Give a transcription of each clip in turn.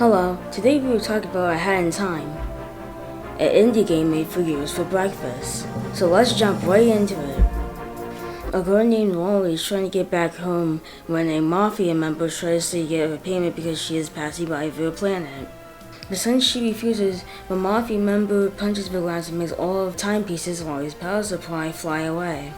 Hello, today we will talk about A Hat in Time, an indie game made for you for breakfast. So let's jump right into it. A girl named Wally is trying to get back home when a mafia member tries to get her payment because she is passing by their planet. But since she refuses, the mafia member punches the glass and makes all of timepieces while his power supply fly away.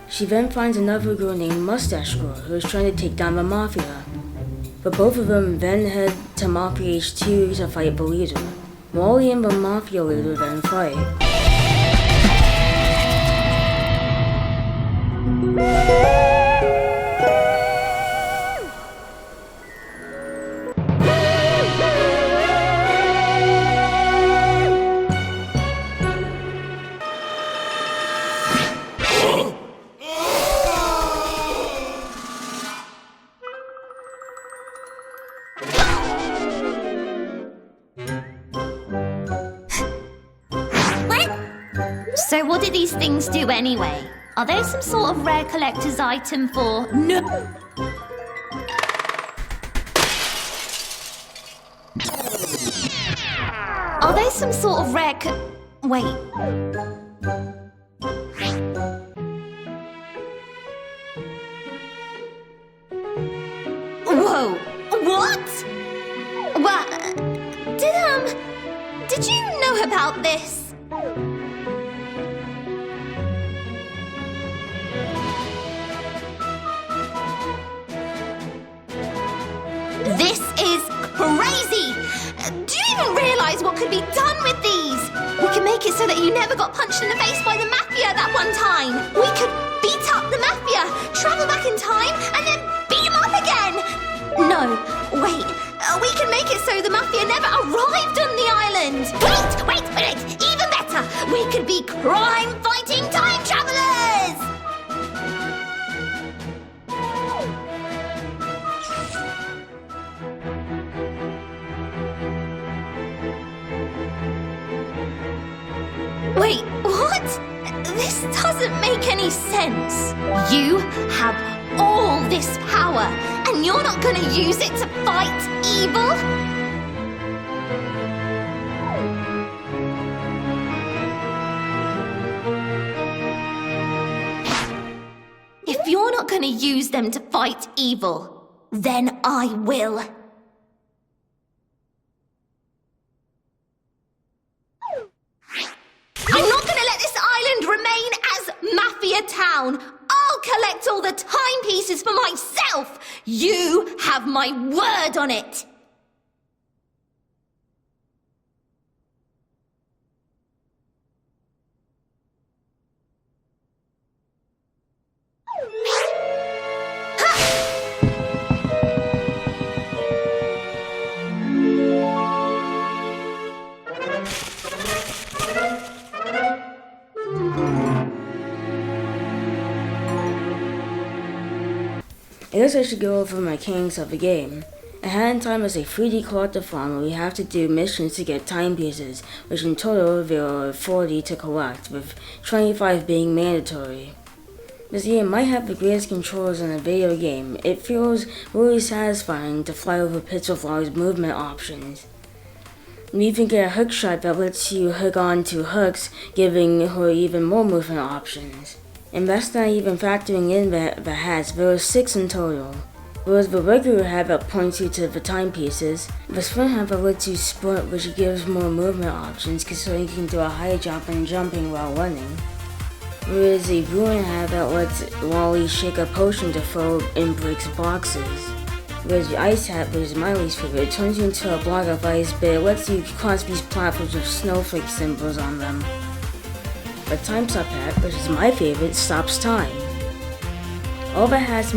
She then finds another girl named Mustache Girl who is trying to take down the mafia. But both of them then head to Mafia HQ to fight the leader. Wally and the mafia leader then fight. So what do these things do anyway? Are they some sort of rare collector's item for... No! Are they some sort of rare Wait. Whoa! What? Did you know about this? This is crazy! Do you even realize what could be done with these? We can make it so that you never got punched in the face by the mafia that one time. We could beat up the mafia, travel back in time, and then beat them up again. No, wait. We can make it so the mafia never arrived on the island. Wait! Even better! We could be crime-fighting time travelers! Wait, what? This doesn't make any sense. You have all this power, and you're not gonna use it to fight evil? If you're not gonna use them to fight evil, then I will. I'm not gonna let this island remain as Mafia Town. I'll collect all the timepieces for myself. You have my word on it. I guess I should go over the mechanics of the game. A Hat in Time is a 3D collectathon where you have to do missions to get timepieces, which in total there are 40 to collect, with 25 being mandatory. This game might have the greatest controls in a video game. It feels really satisfying to fly over pits with large movement options. You even get a hook shot that lets you hook onto hooks, giving her even more movement options. And that's not even factoring in the hats. There are 6 in total. There is the regular hat that points you to the timepieces, the sprint hat that lets you sprint, which gives more movement options considering you can do a high jump and jumping while running. There is a brewing hat that lets Wally shake a potion to throw and breaks boxes. There's the ice hat, which is my least favorite. It turns you into a block of ice, but it lets you cross these platforms with snowflake symbols on them. The Time Stop hat, which is my favorite, stops time. All the hats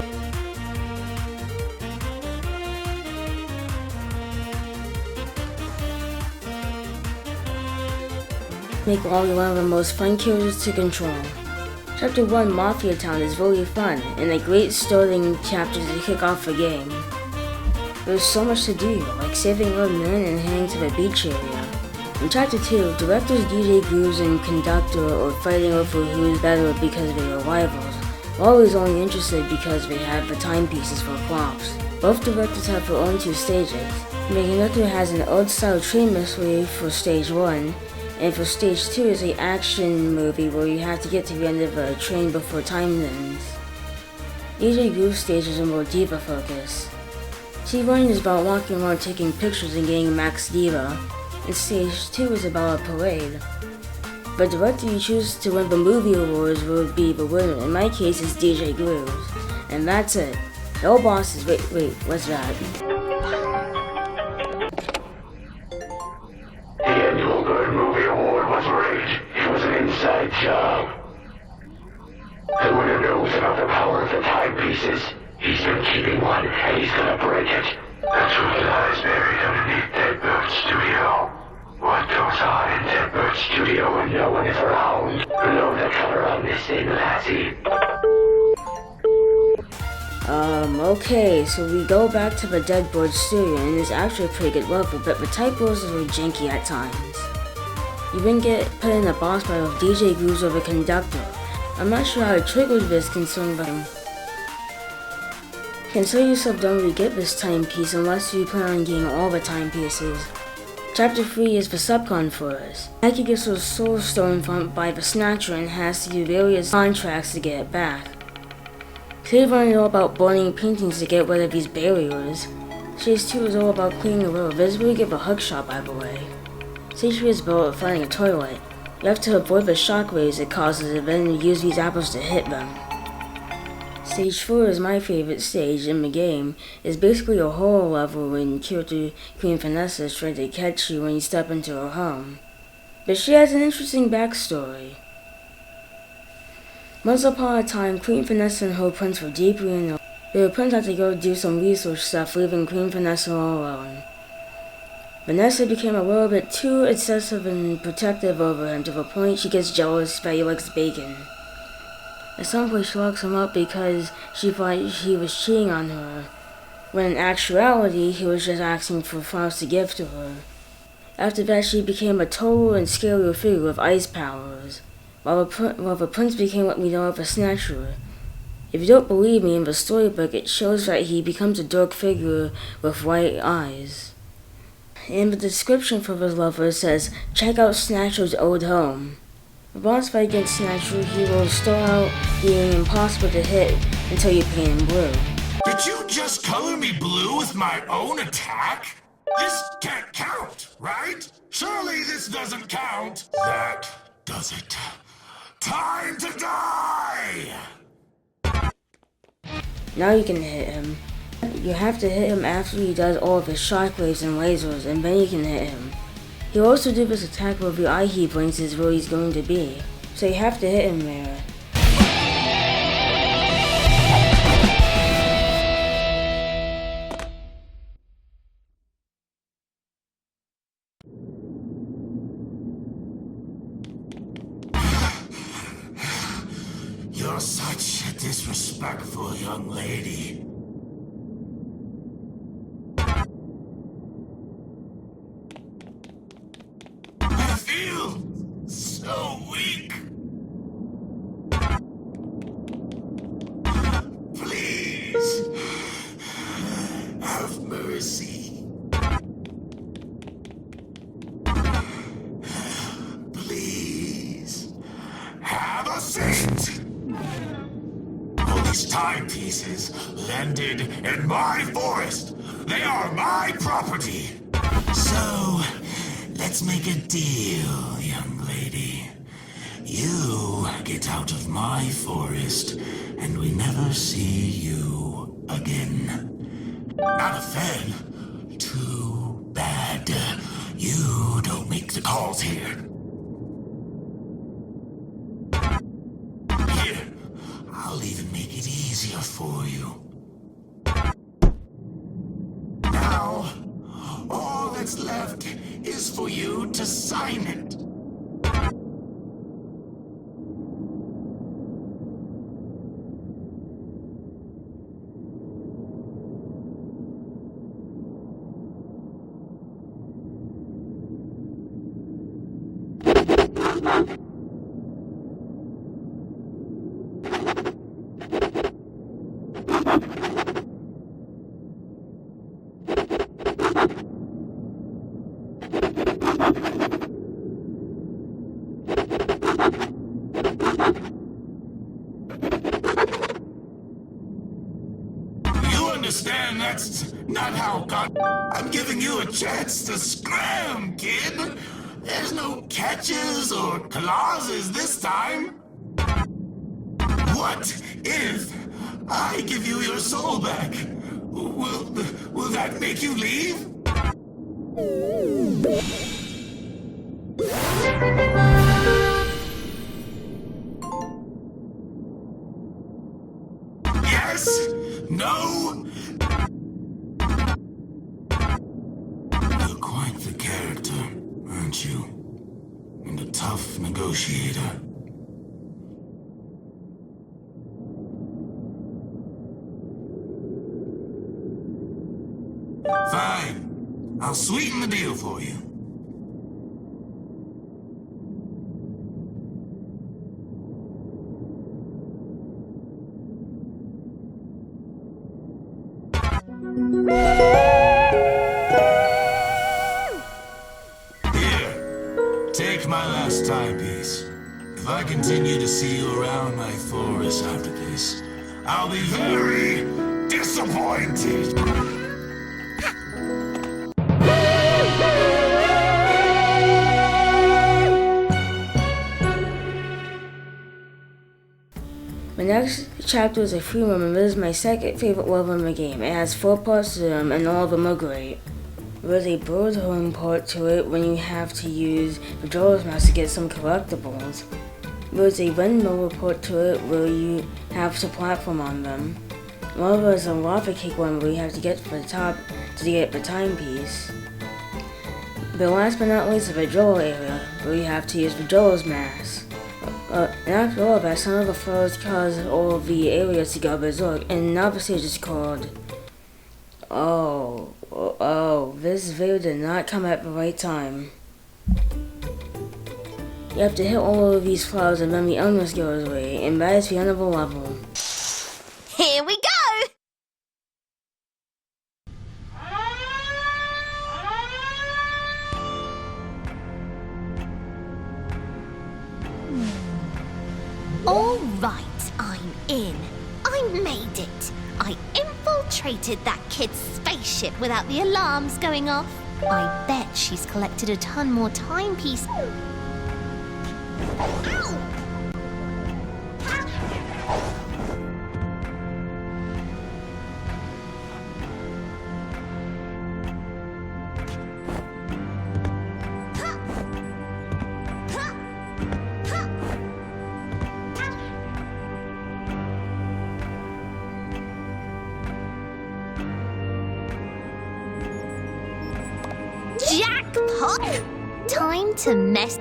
make Wally one of the most fun characters to control. Chapter 1 Mafia Town is really fun, and a great starting chapter to kick off the game. There's so much to do, like saving old men and heading to the beach area. In Chapter 2, directors DJ Grooves and Conductor are fighting over who's better because they are rivals. Wally's only interested because they have the timepieces for props. Both directors have their own 2 stages. Meganoto has an old-style train mystery for Stage 1, and for Stage 2 is an action movie where you have to get to the end of a train before time ends. DJ Groove stage is a more diva focus. Stage 1 is about walking around taking pictures and getting max diva, and Stage 2 is about a parade. The director you choose to win the movie awards will be the winner. In my case, it's DJ Grooves. And that's it. No bosses. Wait, what's that? The annual Good Movie Award was rigged. It was an inside job. The winner knows about the power of the timepieces. He's been keeping one, and he's gonna break it. The truth lies buried underneath Deadbird Studio. What goes on in Deadbird Studio when no one is around? Know the color on this thing, lassie. Okay, so we go back to the Deadbird Studio, and it's actually a pretty good level, but the typos are really janky at times. You then get put in a boss battle with DJ Grooves over Conductor. I'm not sure how to trigger this concern, but consider yourself don't really get this timepiece unless you plan on getting all the timepieces. Chapter 3 is the subcon for us. Mikey gets her soul stolen by the Snatcher and has to do various contracts to get it back. Stage 1 is all about burning paintings to get rid of these barriers. Stage 2 is all about cleaning the river. This is where we get the hook shot, by the way. Stage 3 is about finding a toilet. You have to avoid the shockwaves it causes and then use these apples to hit them. Stage 4 is my favorite stage in the game. It's basically a horror level when character Queen Vanessa is trying to catch you when you step into her home. But she has an interesting backstory. Once upon a time, Queen Vanessa and her prince were deeply in love. The prince had to go do some research stuff, leaving Queen Vanessa all alone. Vanessa became a little bit too excessive and protective over him to the point she gets jealous that he likes bacon. At some point she locks him up because she thought he was cheating on her, when in actuality he was just asking for flowers to give to her. After that she became a total and scarier figure with ice powers, while the prince became what we know of a Snatcher. If you don't believe me, in the storybook it shows that he becomes a dark figure with white eyes. In the description for this level it says, check out Snatcher's old home. The boss fight against Snatcher, he will start out being impossible to hit until you paint him blue. Did you just color me blue with my own attack? This can't count, right? Surely this doesn't count. That does it. Time to die! Now you can hit him. You have to hit him after he does all of his shockwaves and lasers, and then you can hit him. He'll also do this attack where the eye he blinks is where he's going to be, so you have to hit him there. You're such a disrespectful young lady. I feel so weak. Please, have mercy. Please, have a seat. These timepieces landed in my forest. They are my property. So, let's make a deal, young lady. You get out of my forest, and we never see you again. Not a fan. Too bad. You don't make the calls here. I'll even make it easier for you. Now, all that's left is for you to sign it. You understand that's not how God... I'm giving you a chance to scram, kid. There's no catches or clauses this time. What if I give you your soul back? Will that make you leave? Yes? No? You're quite the character, aren't you? And a tough negotiator. Fine. I'll sweeten the deal for you. Here, take my last timepiece. If I continue to see you around my forest after this, I'll be very disappointed. My next chapter is a free room, and this is my second favorite level in the game. It has 4 parts to them, and all of them are great. There's a bird home part to it when you have to use the Majora's Mask to get some collectibles. There's a windmill part to it where you have to platform on them. Well, there's a lava cake one where you have to get to the top to get the timepiece. But last but not least, the Majora area where you have to use Majora's Mask. And after all that, some of the flowers cause all of the areas to go berserk, and another stage is called... Oh, this video did not come at the right time. You have to hit all of these flowers and then the illness goes away, and that is the end of the level. Here we go! All right, I'm in. I made it. I infiltrated that kid's spaceship without the alarms going off. I bet she's collected a ton more timepieces. Ow! Jackpot! Time to mess.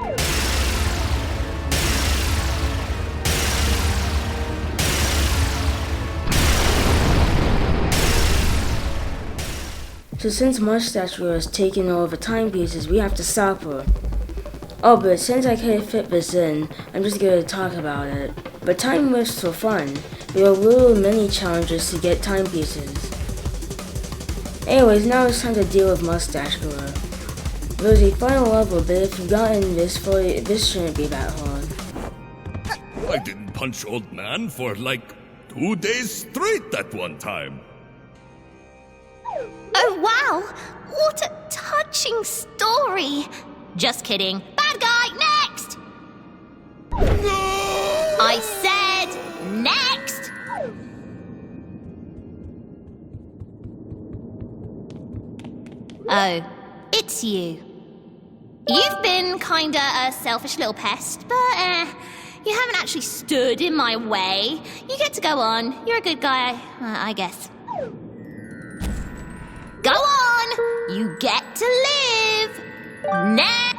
So since Mustache Girl has taken all the timepieces, we have to stop her. Oh, but since I can't fit this in, I'm just gonna talk about it. But time lifts are fun. There are little mini challenges to get timepieces. Anyways, now it's time to deal with Mustache Girl. There's a final level, but if you've gotten this far, this shouldn't be that hard. I didn't punch Old Man for like 2 days straight that one time. Oh wow! What a touching story! Just kidding. Bad guy, next! I said next! Oh, it's you. You've been kinda a selfish little pest, but you haven't actually stood in my way. You get to go on. You're a good guy, I guess. Go on! You get to live! Now!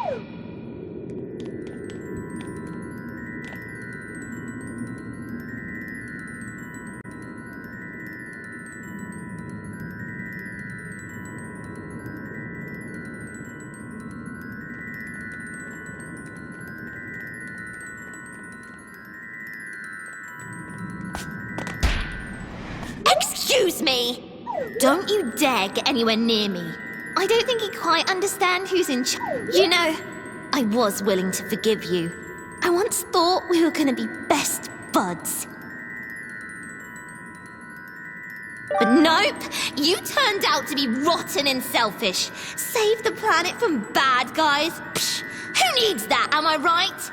Excuse me! Don't you dare get anywhere near me. I don't think he quite understands who's in charge. You know, I was willing to forgive you. I once thought we were gonna be best buds. But nope, you turned out to be rotten and selfish. Save the planet from bad guys? Psh, who needs that, am I right?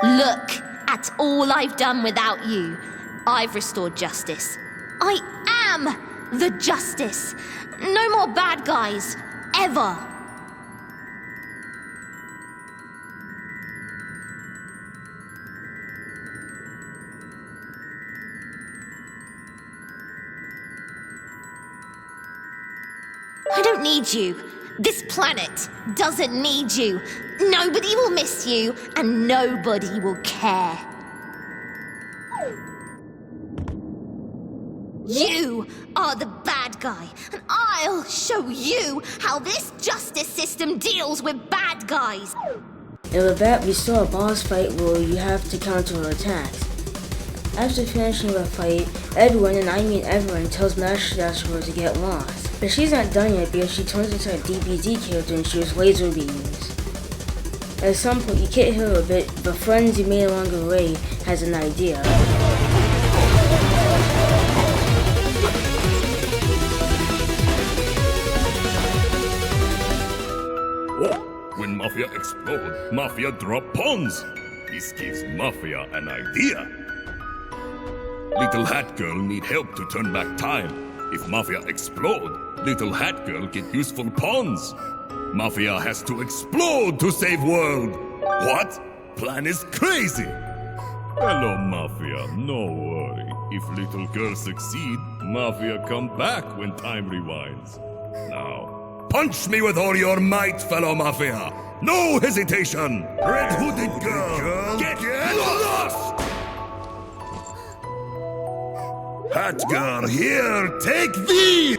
Look at all I've done without you. I've restored justice. I am the justice. No more bad guys, ever. I don't need you. This planet doesn't need you. Nobody will miss you, and nobody will care. You are the bad guy, and I'll show you how this justice system deals with bad guys. And with that, we saw a boss fight where you have to counter attacks. After finishing the fight, everyone, and I mean everyone, tells Master Dashboard to get lost. But she's not done yet because she turns into a DBZ character and shoots laser beams. At some point, you can't hear a bit, but friends you made along the way has an idea. Oh, when Mafia explode, Mafia drop pawns. This gives Mafia an idea. Little Hat Girl need help to turn back time. If Mafia explode, Little Hat Girl get useful pawns. Mafia has to explode to save world. What? Plan is crazy. Hello, Mafia. No worry. If Little Girl succeed, Mafia come back when time rewinds. Now, punch me with all your might, fellow Mafia. No hesitation. Red Hooded Girl, get lost! Hat Girl, here, take thee!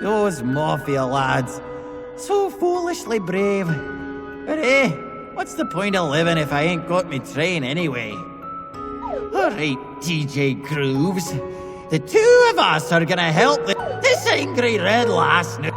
Those Mafia lads. So foolishly brave. But what's the point of living if I ain't got me train anyway? Alright, DJ Grooves. The two of us are gonna help this angry red lass now.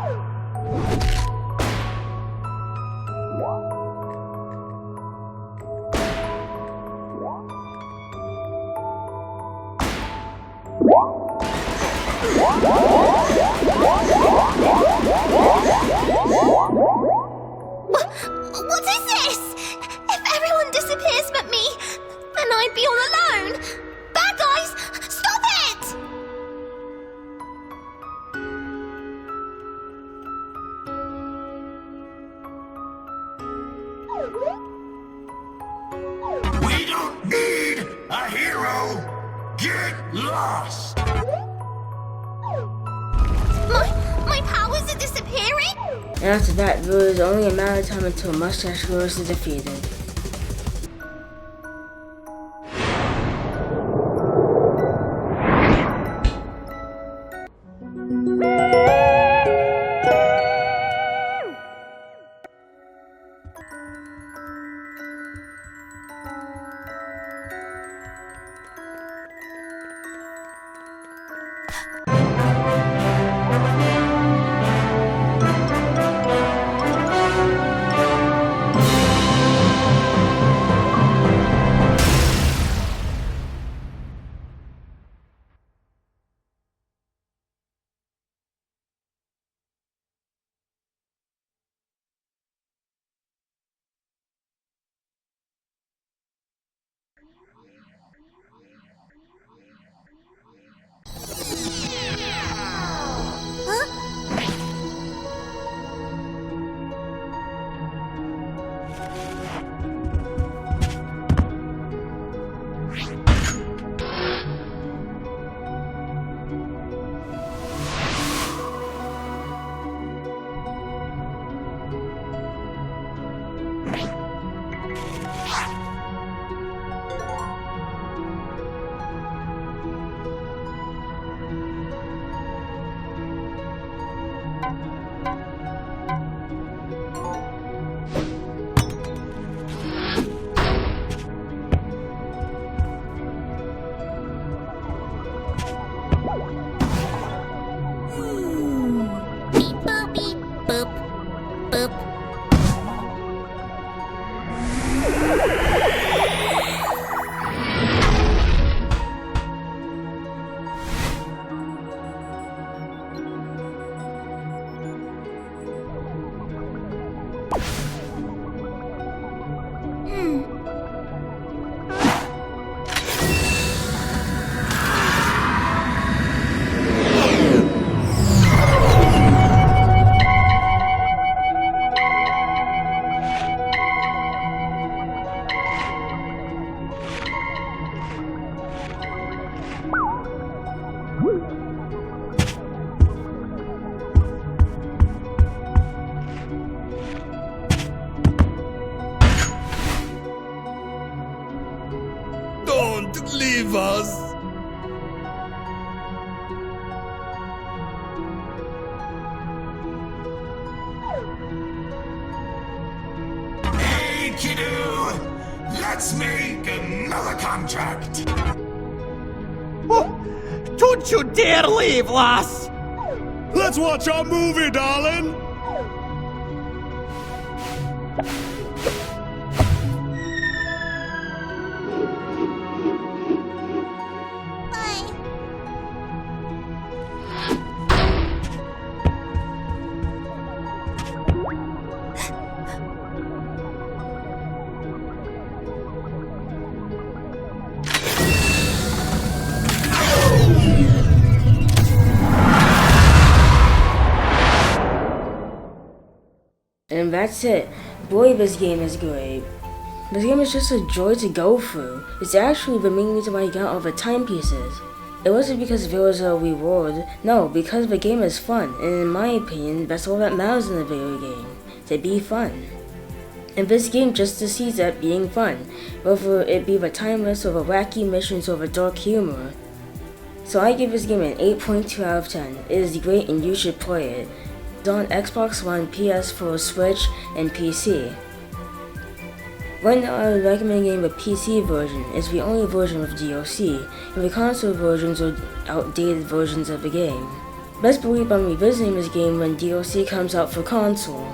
What is this? If everyone disappears but me, then I'd be all alone. Bad guys, stop it! We don't need a hero! Get lost! My powers are disappearing? And after that, there was only a matter of time until Mustache Girl is defeated. Beep boop beep boop boop. Don't leave us! Hey, kiddo! Let's make another contract! Oh, don't you dare leave, lass! Let's watch our movie, darling! Bye. And that's it. Boy, this game is great. This game is just a joy to go through. It's actually the main reason why I got all the timepieces. It wasn't because there was a reward, no, because the game is fun, and in my opinion, that's all that matters in a video game, to be fun. And this game just succeeds at being fun, whether it be the timeless or the wacky missions or the dark humor. So I give this game an 8.2 out of 10. It is great and you should play it. It's on Xbox One, PS4, Switch, and PC. Right now I would recommend getting the PC version. It's the only version with DLC, and the console versions are outdated versions of the game. Best believe I'm revisiting this game when DLC comes out for console.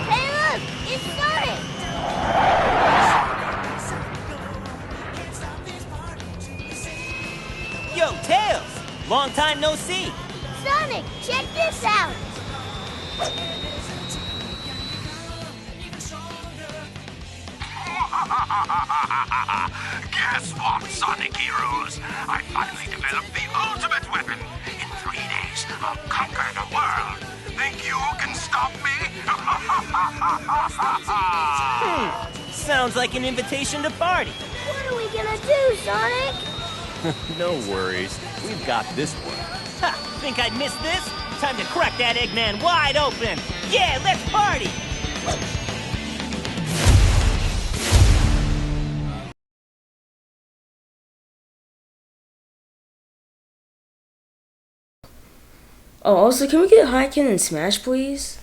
Hey, look! It's Sonic! Yo, Tails! Long time no see! Sonic, check this out! Guess what, Sonic Heroes? I finally developed the ultimate weapon. In 3 days, I'll conquer the world. Think you can stop me? Sounds like an invitation to party. What are we gonna do, Sonic? No worries. We've got this one. Ha! Think I'd miss this? Time to crack that Eggman wide open! Yeah, let's party! Oh, also, can we get Hyken in Smash, please?